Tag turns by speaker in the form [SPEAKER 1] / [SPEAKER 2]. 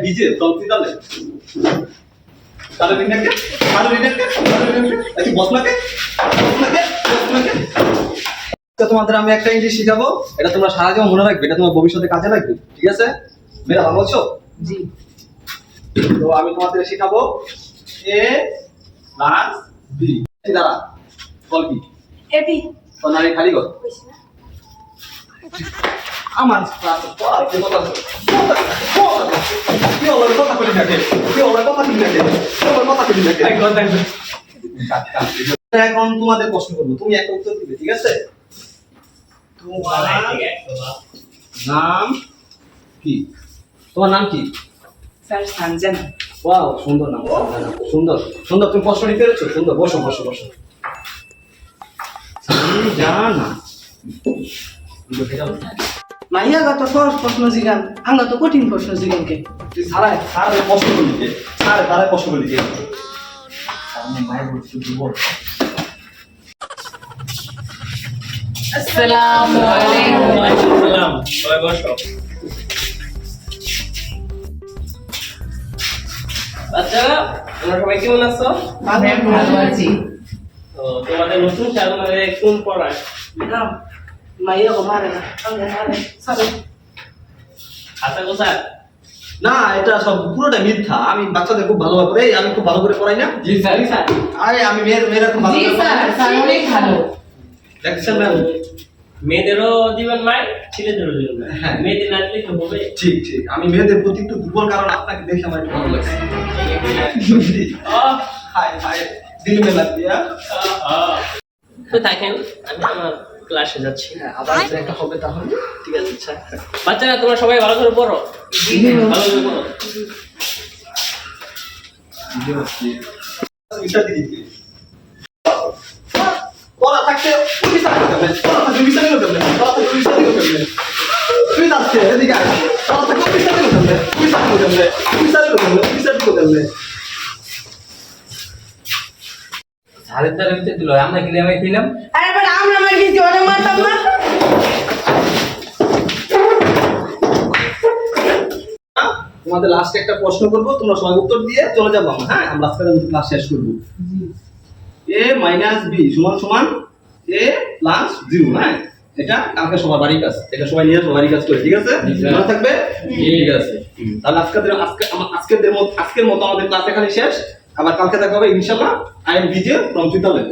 [SPEAKER 1] বিজে from Switzerland কারো রিনেকে বসনাকে তোমাদের আমি একটা ইংলিশ শিখাবো, এটা তোমরা সারা জীবন মনে রাখবে, এটা তোমার ভবিষ্যতে কাজে লাগবে, ঠিক আছে? মেয়েরা ভালো আছো?
[SPEAKER 2] জি।
[SPEAKER 1] তো আমি তোমাদের শিখাবো এ প্লাস বি দ্বারা বল কি
[SPEAKER 2] এবি
[SPEAKER 1] সোনালি খালি গো আমার ক্লাস পড়াইতে কথা কি হলো কথা কই থাকে এখন তোমাদের প্রশ্ন করব, তুমি একটা উত্তর দিবে, ঠিক আছে? তোমার নাম কি? তোমার নাম কি?
[SPEAKER 2] স্যার সানজানা।
[SPEAKER 1] ওয়াও, সুন্দর নাম, সুন্দর সুন্দর। তুমি প্রশ্ন নিতে পেরেছো? সুন্দর, বসো বসো বসো। জানা
[SPEAKER 2] মাইয়া গত সহজ প্রশ্ন জিগান, আঙ্গা তো কঠিন প্রশ্ন জিগানকে।
[SPEAKER 1] তুই সারাই সারাই প্রশ্ন করলিকে, সারাই প্রশ্ন করলিকে। আমি মায়ের বলছি দুর্বল।
[SPEAKER 2] আসসালামু আলাইকুম।
[SPEAKER 3] আসসালাম, সবাই বসো। বাচ্চারা, তোমরা সবাই কেমন আছো?
[SPEAKER 2] ভালো আছি।
[SPEAKER 3] তো তোমাদের নতুন স্যার আমাদের কোন পড়ায়?
[SPEAKER 2] ম্যাডাম মাইয়া গো মারে না, আঙ্গা মারে সারে।
[SPEAKER 3] আচ্ছা গো স্যার।
[SPEAKER 1] না, এটা সব পুরোটা মিথ্যা। আমি বাচ্চাদের খুব ভালো করে, আমি খুব ভালো করে পড়াই না।
[SPEAKER 3] জি স্যার। স্যার
[SPEAKER 1] আরে আমি মেয়েরা খুব ভালো
[SPEAKER 2] জি
[SPEAKER 1] করে
[SPEAKER 2] স্যার, স্যার অনেক ভালো।
[SPEAKER 1] দেখছেন ম্যাম?
[SPEAKER 3] মেয়েদেরও দিবেন মাই, ছেলেদেরও দিবেন মাই।
[SPEAKER 1] হ্যাঁ।
[SPEAKER 3] মেয়েদের না দিলে তো হবে।
[SPEAKER 1] ঠিক ঠিক, আমি মেয়েদের প্রতি একটু দুর্বল, কারণ আপনাকে দেখে আমার একটু ভালো লাগছে। হাই হাই দিল মে লাগ দিয়া।
[SPEAKER 3] তো থাকেন, আমি আমার ক্লাসে যাচ্ছি।
[SPEAKER 1] হ্যাঁ, আবার দেখা হবে তাহলে।
[SPEAKER 3] ঠিক আছে স্যার। বাচ্চারা তোমরা সবাই ভালো করে পড়ো। ভালো করে পড়ো।
[SPEAKER 1] এটা দিদি পড়া থাকতে বিচার করতে হবে, পড়া থাকতে বিচার করতে হবে, পড়া থাকতে বিচার করতে হবে। তুই যাচ্ছে এদিকে আয়, পড়া থাকতে বিচার করতে হবে, বিচার করতে হবে, বিচার করতে হবে।
[SPEAKER 3] স্যারের দ্বারা ভিতরে দিল, আমরা গেলে আমি দিলাম।
[SPEAKER 2] আরে বাবা আমরা মার দিছি, ওরে মারতাম না।
[SPEAKER 1] তোমাদের লাস্টে একটা প্রশ্ন করবো, তোমরা সবাই উত্তর দিয়ে চলে যাবো। হ্যাঁ, আমরা আজকে ক্লাস শেষ করবো। a মাইনাস b সমান সমান a প্লাস 0। হ্যাঁ, এটা কালকে সবার বাড়ির কাজ, এটা সবাই নিয়ে সবার বাড়ির কাজ করে, ঠিক আছে? মনে থাকবে? ঠিক আছে। তাহলে আজকের মতো আমাদের ক্লাস এখানে শেষ। আবার কালকে দেখা হবে ইনশাআল্লাহ। I am BJ from Switzerland.